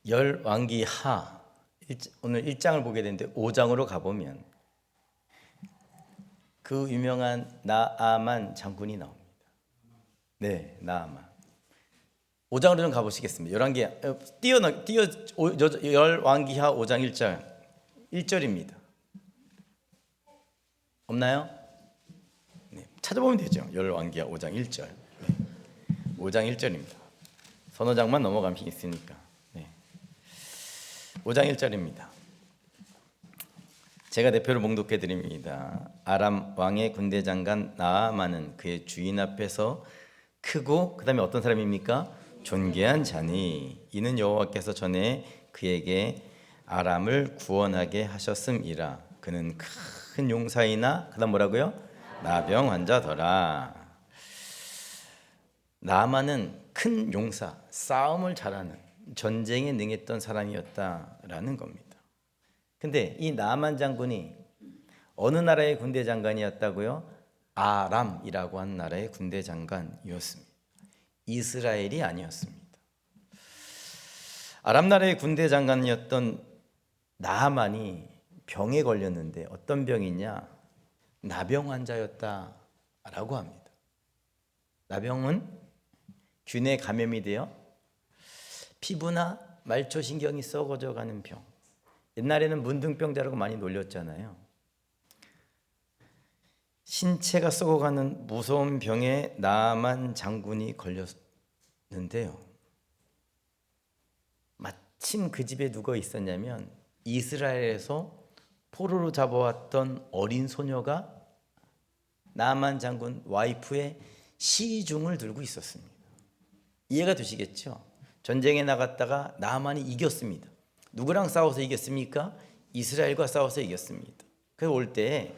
열왕기하 오늘 1장을 보게 되는데 5장으로 가보면 그 유명한 나아만 장군이 나옵니다. 네, 나아만. 5장으로 좀 가보시겠습니다. 열왕기하 5장 1절 1절입니다. 없나요? 네, 찾아보면 되죠. 열왕기하 5장 1절. 네, 5장 1절입니다. 서너 장만 넘어가면 있으니까. 네. 5장 1절입니다. 제가 대표로 봉독해 드립니다. 아람 왕의 군대 장관 나아만은 그의 주인 앞에서 크고 그 다음에 어떤 사람입니까? 존귀한 자니 이는 여호와께서 전에 그에게 아람을 구원하게 하셨음이라. 그는 큰 용사이나 그 다음 뭐라고요? 나병 환자더라. 나아만은 큰 용사, 싸움을 잘하는, 전쟁에 능했던 사람이었다라는 겁니다. 근데 이 나아만 장군이 어느 나라의 군대 장관이었다고요? 아람이라고 한 나라의 군대 장관이었습니다. 이스라엘이 아니었습니다. 아람 나라의 군대 장관이었던 나아만이 병에 걸렸는데 어떤 병이냐? 나병 환자였다라고 합니다. 나병은 균에 감염이 되어 피부나 말초신경이 썩어져가는 병. 옛날에는 문둥병자라고 많이 놀렸잖아요. 신체가 썩어가는 무서운 병에 나아만 장군이 걸렸는데요. 마침 그 집에 누가 있었냐면 이스라엘에서 포로로 잡아왔던 어린 소녀가 나아만 장군 와이프의 시중을 들고 있었습니다. 이해가 되시겠죠? 전쟁에 나갔다가 나아만이 이겼습니다. 누구랑 싸워서 이겼습니까? 이스라엘과 싸워서 이겼습니다. 그래서 올 때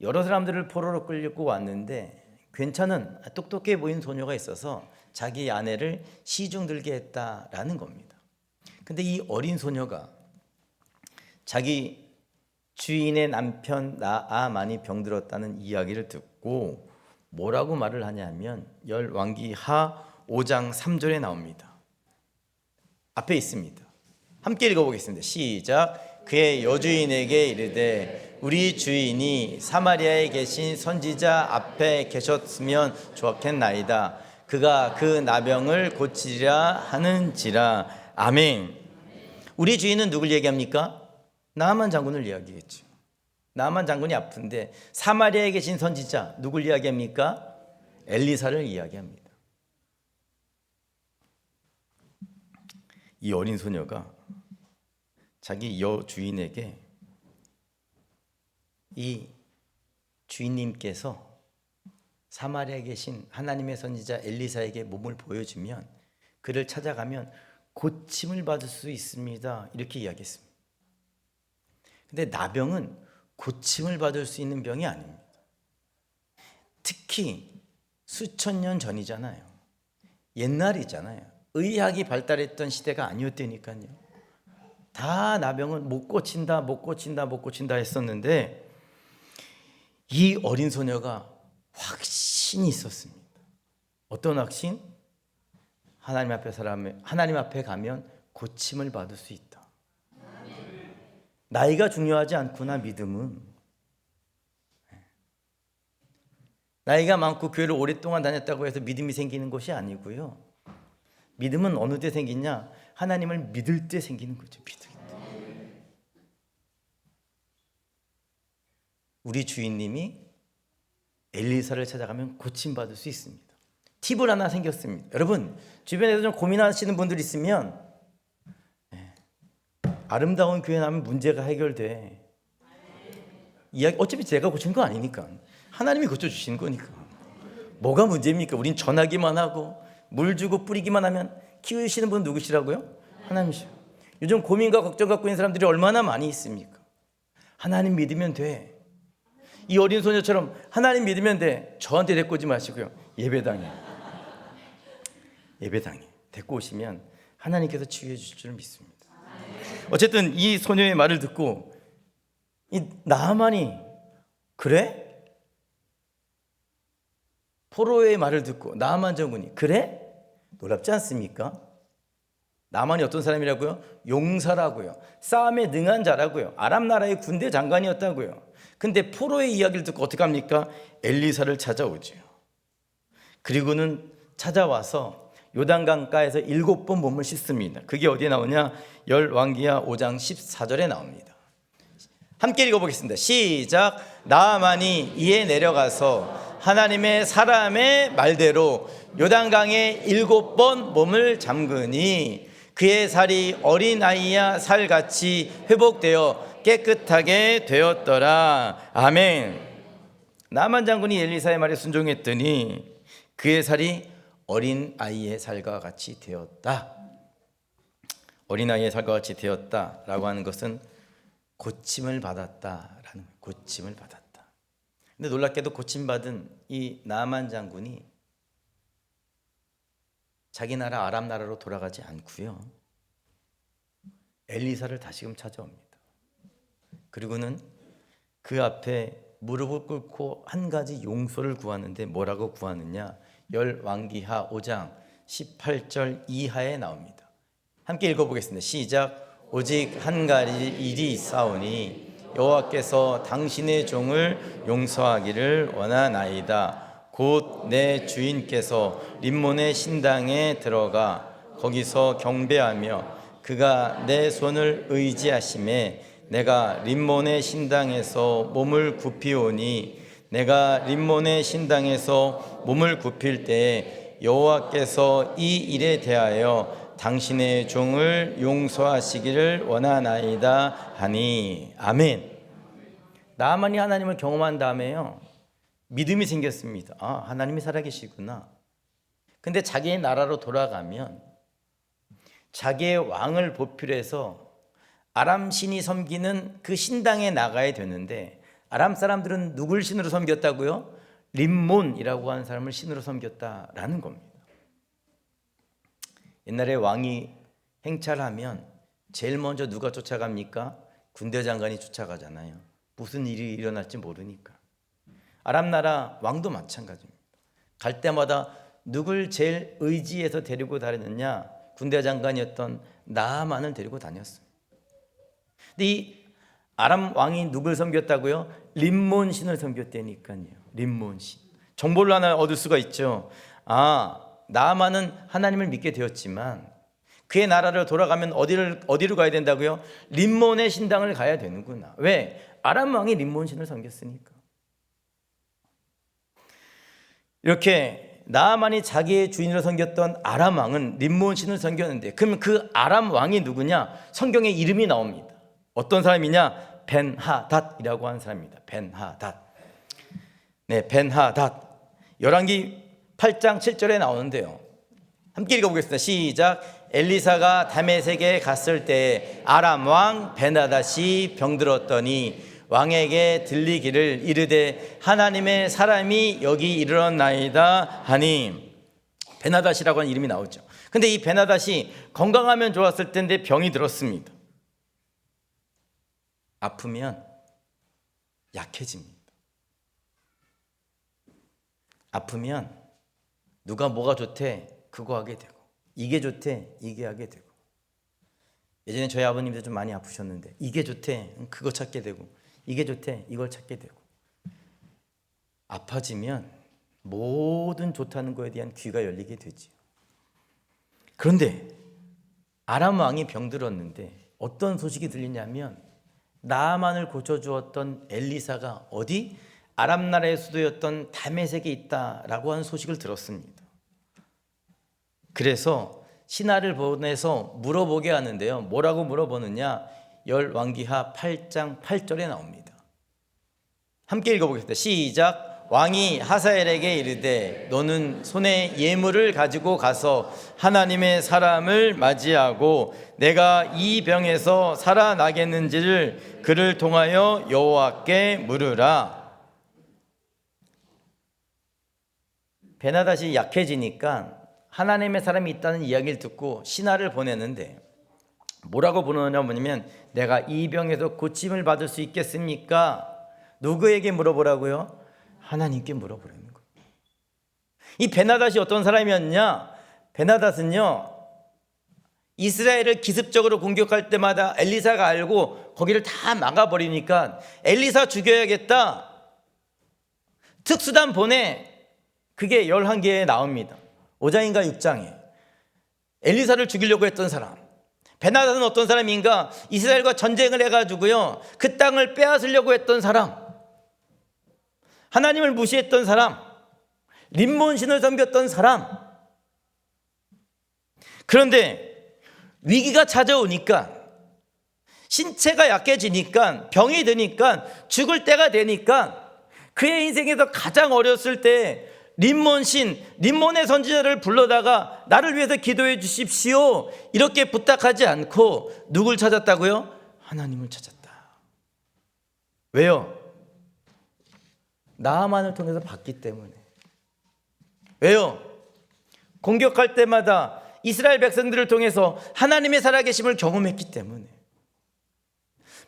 여러 사람들을 포로로 끌고 왔는데 괜찮은 똑똑해 보이는 소녀가 있어서 자기 아내를 시중 들게 했다라는 겁니다. 근데 이 어린 소녀가 자기 주인의 남편 나아만이 병들었다는 이야기를 듣고 뭐라고 말을 하냐면 열왕기하 5장 3절에 나옵니다. 앞에 있습니다. 함께 읽어보겠습니다. 시작. 그의 여주인에게 이르되 우리 주인이 사마리아에 계신 선지자 앞에 계셨으면 좋았겠나이다. 그가 그 나병을 고치리라 하는지라. 아멘. 우리 주인은 누굴 얘기합니까? 나아만 장군을 이야기했죠. 나아만 장군이 아픈데 사마리아에 계신 선지자 누굴 이야기합니까? 엘리사를 이야기합니다. 이 어린 소녀가 자기 여주인에게 이 주인님께서 사마리아에 계신 하나님의 선지자 엘리사에게 몸을 보여주면 그를 찾아가면 고침을 받을 수 있습니다. 이렇게 이야기했습니다. 근데 나병은 고침을 받을 수 있는 병이 아닙니다. 특히 수천 년 전이잖아요. 옛날이잖아요. 의학이 발달했던 시대가 아니었다니까요. 다 나병은 못 고친다 했었는데 이 어린 소녀가 확신이 있었습니다. 어떤 확신? 하나님 앞에 가면 고침을 받을 수 있다. 나이가 중요하지 않구나. 믿음은 나이가 많고 교회를 오랫동안 다녔다고 해서 믿음이 생기는 것이 아니고요. 믿음은 어느 때 생기냐? 하나님을 믿을 때 생기는 거죠. 믿을 때. 우리 주인님이 엘리사를 찾아가면 고침받을 수 있습니다. 팁을 하나 생겼습니다. 여러분 주변에서 좀 고민하시는 분들 있으면 아름다운 교회 나면 문제가 해결돼. 어차피 제가 고치는 거 아니니까 하나님이 고쳐주시는 거니까 뭐가 문제입니까? 우린 전하기만 하고 물 주고 뿌리기만 하면 키우시는 분 누구시라고요? 하나님이시죠. 요즘 고민과 걱정 갖고 있는 사람들이 얼마나 많이 있습니까? 하나님 믿으면 돼. 이 어린 소녀처럼 하나님 믿으면 돼. 저한테 데리고 오지 마시고요. 예배당에 데리고 오시면 하나님께서 치유해 주실 줄 믿습니다. 어쨌든 이 소녀의 말을 듣고 이 나아만이 그래? 포로의 말을 듣고 나아만 장군이 그래? 놀랍지 않습니까? 나만이 어떤 사람이라고요? 용사라고요. 싸움에 능한 자라고요. 아람 나라의 군대 장관이었다고요. 근데 포로의 이야기를 듣고 어떻게 합니까? 엘리사를 찾아오죠. 그리고는 찾아와서 요단강가에서 7번 몸을 씻습니다. 그게 어디에 나오냐? 열왕기하 5장 14절에 나옵니다. 함께 읽어보겠습니다. 시작. 나아만이 이에 내려가서 하나님의 사람의 말대로 요단강에 7번 몸을 잠그니 그의 살이 어린아이야 살같이 회복되어 깨끗하게 되었더라. 아멘. 나만 장군이 엘리사의 말에 순종했더니 그의 살이 어린아이의 살과 같이 되었다. 어린아이의 살과 같이 되었다라고 하는 것은 고침을 받았다라는 거예요. 고침을 받았다. 근데 놀랍게도 고침받은 이 나만 장군이 자기 나라 아람 나라로 돌아가지 않고요. 엘리사를 다시금 찾아옵니다. 그리고는 그 앞에 무릎을 꿇고 한 가지 용서를 구하는데 뭐라고 구하느냐? 열왕기하 5장 18절 이하에 나옵니다. 함께 읽어보겠습니다. 시작. 오직 한 가지 일이 있사오니 여호와께서 당신의 종을 용서하기를 원하나이다. 곧 내 주인께서 림몬의 신당에 들어가 거기서 경배하며 그가 내 손을 의지하심에 내가 림몬의 신당에서 몸을 굽히오니 내가 림몬의 신당에서 몸을 굽힐 때에 여호와께서 이 일에 대하여 당신의 종을 용서하시기를 원하나이다 하니. 아멘. 나만이 하나님을 경험한 다음에요, 믿음이 생겼습니다. 아, 하나님이 살아계시구나. 근데 자기의 나라로 돌아가면 자기의 왕을 보필해서 아람 신이 섬기는 그 신당에 나가야 되는데 아람 사람들은 누굴 신으로 섬겼다고요? 림몬이라고 하는 사람을 신으로 섬겼다라는 겁니다. 옛날에 왕이 행차하면 제일 먼저 누가 쫓아갑니까? 군대 장관이 쫓아가잖아요. 무슨 일이 일어날지 모르니까. 아람 나라 왕도 마찬가지입니다. 갈 때마다 누굴 제일 의지해서 데리고 다녔느냐? 군대 장관이었던 나아만을 데리고 다녔습니다. 근데 이 아람 왕이 누굴 섬겼다고요? 림몬 신을 섬겼다니까요. 림몬 신. 정보를 하나 얻을 수가 있죠. 아, 나아만은 하나님을 믿게 되었지만 그의 나라를 돌아가면 어디로 가야 된다고요? 림몬의 신당을 가야 되는구나. 왜? 아람 왕이 림몬 신을 섬겼으니까. 이렇게 나아만이 자기의 주인으로 섬겼던 아람 왕은 림몬 신을 섬겼는데, 그러면 그 아람 왕이 누구냐? 성경에 이름이 나옵니다. 어떤 사람이냐? 벤하닷이라고 하는 사람입니다. 벤하닷. 네, 벤하닷. 열왕기 8장 7절에 나오는데요. 함께 읽어보겠습니다. 시작. 엘리사가 다메섹에 갔을 때 아람 왕 벤하닷이 병들었더니 왕에게 들리기를 이르되 하나님의 사람이 여기 이르렀나이다 하니. 벤하닷이라고 하는 이름이 나오죠. 근데 이 벤하닷이 건강하면 좋았을 텐데 병이 들었습니다. 아프면 약해집니다. 아프면 누가 뭐가 좋대 그거 하게 되고, 이게 좋대 이게 하게 되고. 예전에 저희 아버님도 좀 많이 아프셨는데 이게 좋대 그거 찾게 되고, 이게 좋대 이걸 찾게 되고. 아파지면 모든 좋다는 거에 대한 귀가 열리게 되지요. 그런데 아람 왕이 병들었는데 어떤 소식이 들리냐면 나아만을 고쳐주었던 엘리사가 어디? 아람 나라의 수도였던 다메섹에 있다라고 하는 소식을 들었습니다. 그래서 신하를 보내서 물어보게 하는데요. 뭐라고 물어보느냐? 열왕기하 8장 8절에 나옵니다. 함께 읽어보겠습니다. 시작. 왕이 하사엘에게 이르되 너는 손에 예물을 가지고 가서 하나님의 사람을 맞이하고 내가 이 병에서 살아나겠는지를 그를 통하여 여호와께 물으라. 벤하닷이 약해지니까 하나님의 사람이 있다는 이야기를 듣고 신하를 보내는데 뭐라고 보내냐면 내가 이 병에서 고침을 받을 수 있겠습니까? 누구에게 물어보라고요? 하나님께 물어보라는 거예요. 이 벤하닷이 어떤 사람이었냐? 벤하닷은요, 이스라엘을 기습적으로 공격할 때마다 엘리사가 알고 거기를 다 막아버리니까 엘리사 죽여야겠다, 특수단 보내. 그게 11개에 나옵니다. 5장인가 6장에 엘리사를 죽이려고 했던 사람, 베나다는 어떤 사람인가, 이스라엘과 전쟁을 해가지고요 그 땅을 빼앗으려고 했던 사람, 하나님을 무시했던 사람, 림몬신을 섬겼던 사람. 그런데 위기가 찾아오니까, 신체가 약해지니까, 병이 드니까, 죽을 때가 되니까, 그의 인생에서 가장 어렸을 때 림몬의 선지자를 불러다가 나를 위해서 기도해 주십시오 이렇게 부탁하지 않고 누굴 찾았다고요? 하나님을 찾았다. 왜요? 나아만을 통해서 봤기 때문에. 왜요? 공격할 때마다 이스라엘 백성들을 통해서 하나님의 살아계심을 경험했기 때문에.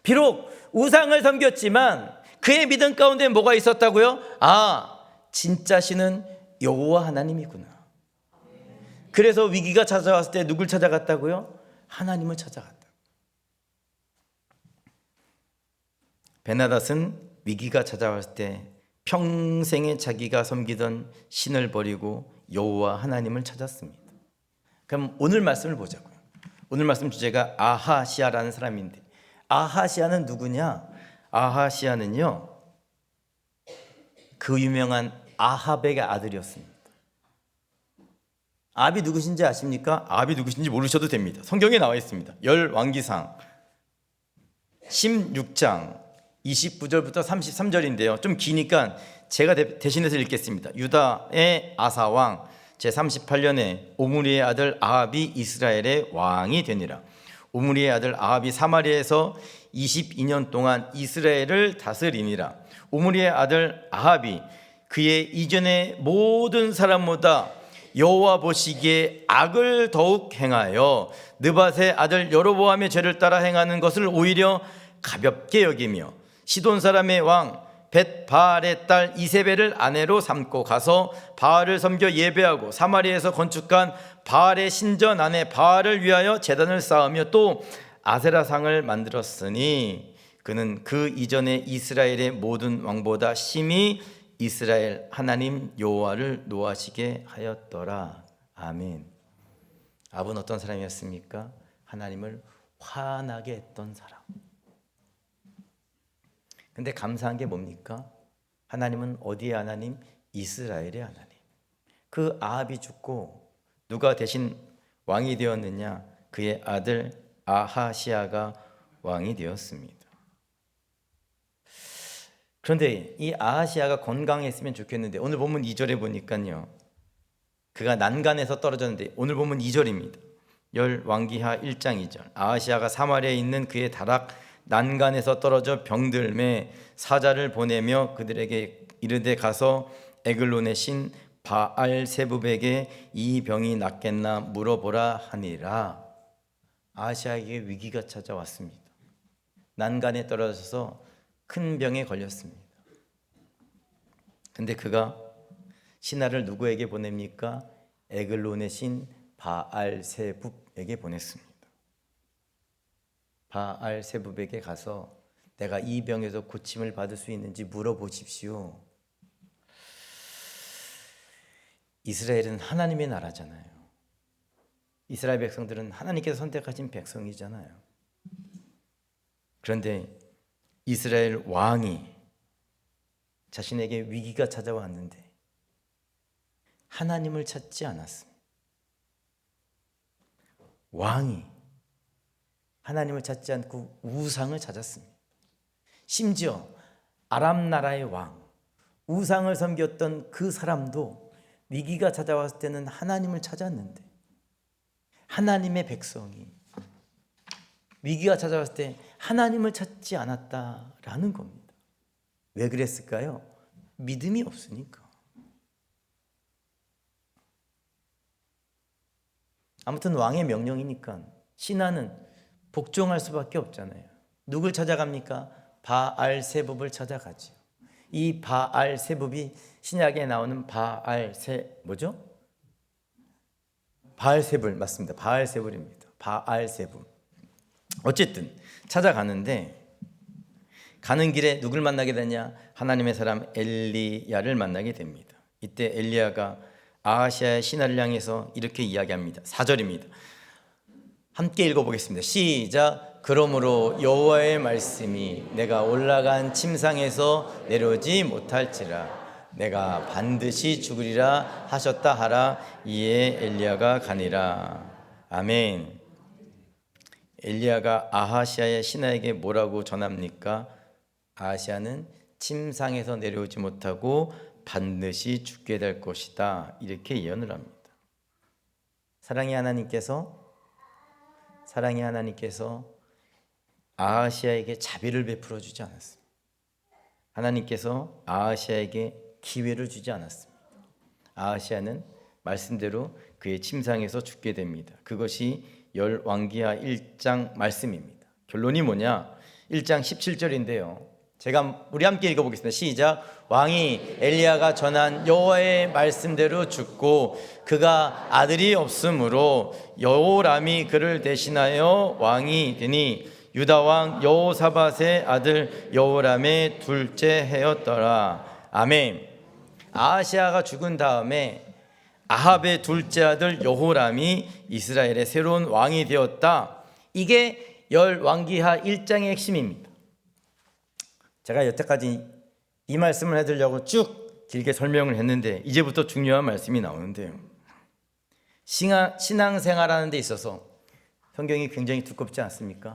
비록 우상을 섬겼지만 그의 믿음 가운데 뭐가 있었다고요? 진짜 신은 여호와 하나님이구나. 그래서 위기가 찾아왔을 때 누굴 찾아갔다고요? 하나님을 찾아갔다. 베나닷은 위기가 찾아왔을 때 평생에 자기가 섬기던 신을 버리고 여호와 하나님을 찾았습니다. 그럼 오늘 말씀을 보자고요. 오늘 말씀 주제가 아하시아라는 사람인데, 아하시아는 누구냐? 아하시아는요 그 유명한 아합의 아들이었습니다. 아합이 누구신지 아십니까? 아합이 누구신지 모르셔도 됩니다. 성경에 나와 있습니다. 열왕기상 16장 29절부터 33절인데요 좀 기니까 제가 대신해서 읽겠습니다. 유다의 아사왕 제38년에 오므리의 아들 아합이 이스라엘의 왕이 되니라. 오므리의 아들 아합이 사마리아에서 22년 동안 이스라엘을 다스리니라. 오므리의 아들 아합이 그의 이전의 모든 사람보다 여호와 보시기에 악을 더욱 행하여 느밧의 아들 여로보암의 죄를 따라 행하는 것을 오히려 가볍게 여기며 시돈 사람의 왕 벳바알의 딸 이세벨을 아내로 삼고 가서 바알을 섬겨 예배하고 사마리아에서 건축한 바알의 신전 안에 바알을 위하여 제단을 쌓으며 또 아세라상을 만들었으니 그는 그 이전에 이스라엘의 모든 왕보다 심히 이스라엘 하나님 여호와를 노하시게 하였더라. 아멘. 아합은 어떤 사람이었습니까? 하나님을 화나게 했던 사람. 근데 감사한 게 뭡니까? 하나님은 어디의 하나님? 이스라엘의 하나님. 그 아합이 죽고 누가 대신 왕이 되었느냐? 그의 아들 아하시아가 왕이 되었습니다. 그런데 이 아하시아가 건강했으면 좋겠는데 오늘 본문 2절에 보니까요 그가 난간에서 떨어졌는데, 오늘 본문 2절입니다. 열왕기하 1장 2절. 아하시아가 사마리아에 있는 그의 다락 난간에서 떨어져 병들매 사자를 보내며 그들에게 이르되 가서 에글론의 신 바알세붑에게 이 병이 낫겠나 물어보라 하니라. 아하시아에게 위기가 찾아왔습니다. 난간에 떨어져서 큰 병에 걸렸습니다. 근데 그가 신하를 누구에게 보냅니까? 에글론의 신 바알세붑에게 보냈습니다. 바알세붑에게 가서 내가 이 병에서 고침을 받을 수 있는지 물어보십시오. 이스라엘은 하나님의 나라잖아요. 이스라엘 백성들은 하나님께서 선택하신 백성이잖아요. 그런데 이스라엘 왕이 자신에게 위기가 찾아왔는데 하나님을 찾지 않았습니다. 왕이 하나님을 찾지 않고 우상을 찾았습니다. 심지어 아람 나라의 왕, 우상을 섬겼던 그 사람도 위기가 찾아왔을 때는 하나님을 찾았는데, 하나님의 백성이 위기가 찾아왔을 때 하나님을 찾지 않았다라는 겁니다. 왜 그랬을까요? 믿음이 없으니까. 아무튼 왕의 명령이니까 신하는 복종할 수밖에 없잖아요. 누굴 찾아갑니까? 바알세붑을 찾아가죠. 이 바알세붑이 신약에 나오는 바알세붑 맞습니다. 바알세붑입니다. 바알세부. 어쨌든 찾아가는데 가는 길에 누굴 만나게 되냐? 하나님의 사람 엘리야를 만나게 됩니다. 이때 엘리야가 아하시아의 신하를 향해서 이렇게 이야기합니다. 4절입니다. 함께 읽어보겠습니다. 시작. 그러므로 여호와의 말씀이 내가 올라간 침상에서 내려오지 못할지라 내가 반드시 죽으리라 하셨다 하라. 이에 엘리야가 가니라. 아멘. 엘리야가 아하시아의 신하에게 뭐라고 전합니까? 아하시아는 침상에서 내려오지 못하고 반드시 죽게 될 것이다. 이렇게 예언을 합니다. 사랑의 하나님께서 아하시아에게 자비를 베풀어 주지 않았습니다. 하나님께서 아하시아에게 기회를 주지 않았습니다. 아하시아는 말씀대로 그의 침상에서 죽게 됩니다. 그것이 열왕기하 1장 말씀입니다. 결론이 뭐냐? 1장 17절인데요. 우리 함께 읽어보겠습니다. 시작. 왕이 엘리야가 전한 여호와의 말씀대로 죽고 그가 아들이 없으므로 여호람이 그를 대신하여 왕이 되니 유다 왕 여호사밧의 아들 여호람의 둘째 해였더라. 아멘. 아하시아가 죽은 다음에 아합의 둘째 아들 여호람이 이스라엘의 새로운 왕이 되었다. 이게 열왕기하 1장의 핵심입니다. 제가 여태까지 이 말씀을 해드리려고 쭉 길게 설명을 했는데 이제부터 중요한 말씀이 나오는데요. 신앙생활하는 데 있어서 성경이 굉장히 두껍지 않습니까?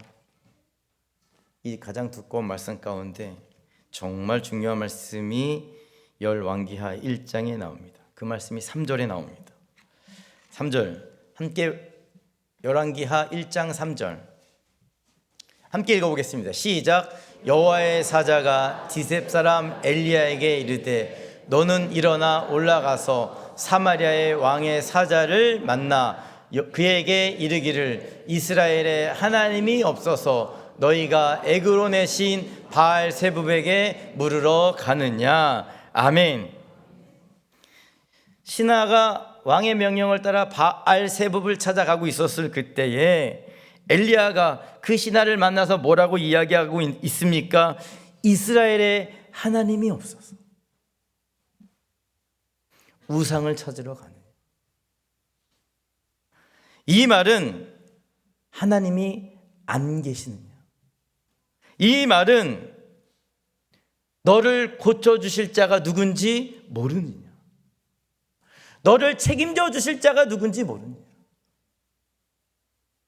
이 가장 두꺼운 말씀 가운데 정말 중요한 말씀이 열왕기하 1장에 나옵니다. 그 말씀이 3절에 나옵니다. 3절 함께 열왕기하 1장 3절 함께 읽어보겠습니다. 시작. 여호와의 사자가 디셉 사람 엘리야에게 이르되 너는 일어나 올라가서 사마리아의 왕의 사자를 만나 그에게 이르기를 이스라엘에 하나님이 없어서 너희가 에그로 내신 바알세붑에게 물으러 가느냐. 아멘. 신하가 왕의 명령을 따라 바알세붑을 찾아가고 있었을 그때에 엘리야가 그 신하를 만나서 뭐라고 이야기하고 있습니까? 이스라엘에 하나님이 없어서 우상을 찾으러 가는. 이 말은 하나님이 안 계시느냐? 이 말은 너를 고쳐주실 자가 누군지 모르느냐? 너를 책임져 주실 자가 누군지 모르느냐?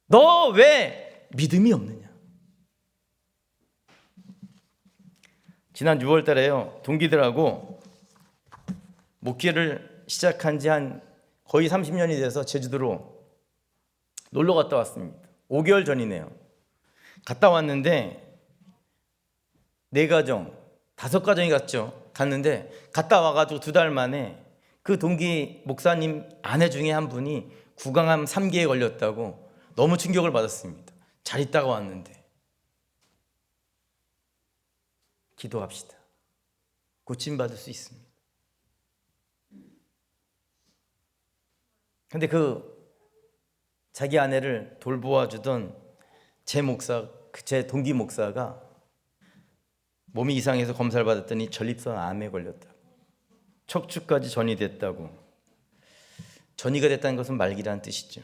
너 왜 믿음이 없느냐? 지난 6월 달에요. 동기들하고 목회를 시작한 지 한 거의 30년이 돼서 제주도로 놀러 갔다 왔습니다. 5개월 전이네요. 갔다 왔는데 4가정, 5가정이 갔는데 갔다 와가지고 2달 만에 그 동기 목사님 아내 중에 한 분이 구강암 3기에 걸렸다고 너무 충격을 받았습니다. 잘 있다가 왔는데. 기도합시다. 고침받을 수 있습니다. 근데 자기 아내를 돌보아주던 제 동기 목사가 몸이 이상해서 검사를 받았더니 전립선 암에 걸렸다고. 척추까지 전이 됐다고. 전이가 됐다는 것은 말기라는 뜻이죠.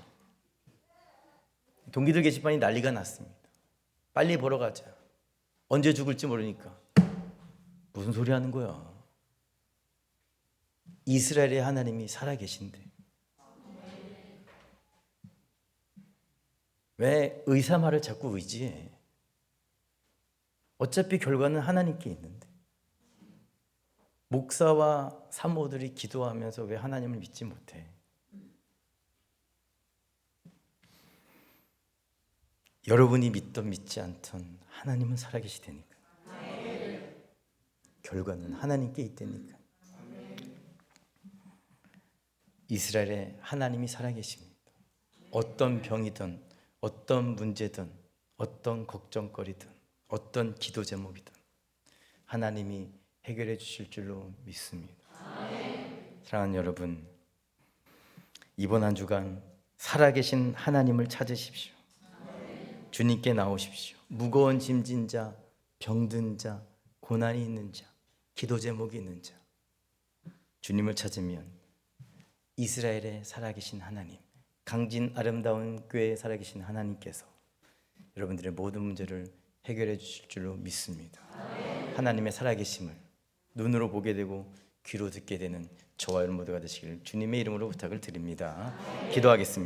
동기들 게시판이 난리가 났습니다. 빨리 보러 가자. 언제 죽을지 모르니까. 무슨 소리 하는 거야? 이스라엘의 하나님이 살아계신데 왜 의사 말을 자꾸 의지해? 어차피 결과는 하나님께 있는데. 목사와 사모들이 기도하면서 왜 하나님을 믿지 못해? 여러분이 믿든 믿지 않든 하나님은 살아계시다니까. 결과는 하나님께 있다니까. 이스라엘에 하나님이 살아계십니다. 어떤 병이든 어떤 문제든 어떤 걱정거리든 어떤 기도 제목이든 하나님이 해결해 주실 줄로 믿습니다. 사랑하는 여러분, 이번 한 주간 살아계신 하나님을 찾으십시오. 주님께 나오십시오. 무거운 짐진 자, 병든 자, 고난이 있는 자, 기도 제목이 있는 자, 주님을 찾으면 이스라엘에 살아계신 하나님, 강진 아름다운 교회에 살아계신 하나님께서 여러분들의 모든 문제를 해결해 주실 줄로 믿습니다. 하나님의 살아계심을 눈으로 보게 되고 귀로 듣게 되는 저와 여러분 모두가 되시길 주님의 이름으로 부탁을 드립니다. 기도하겠습니다.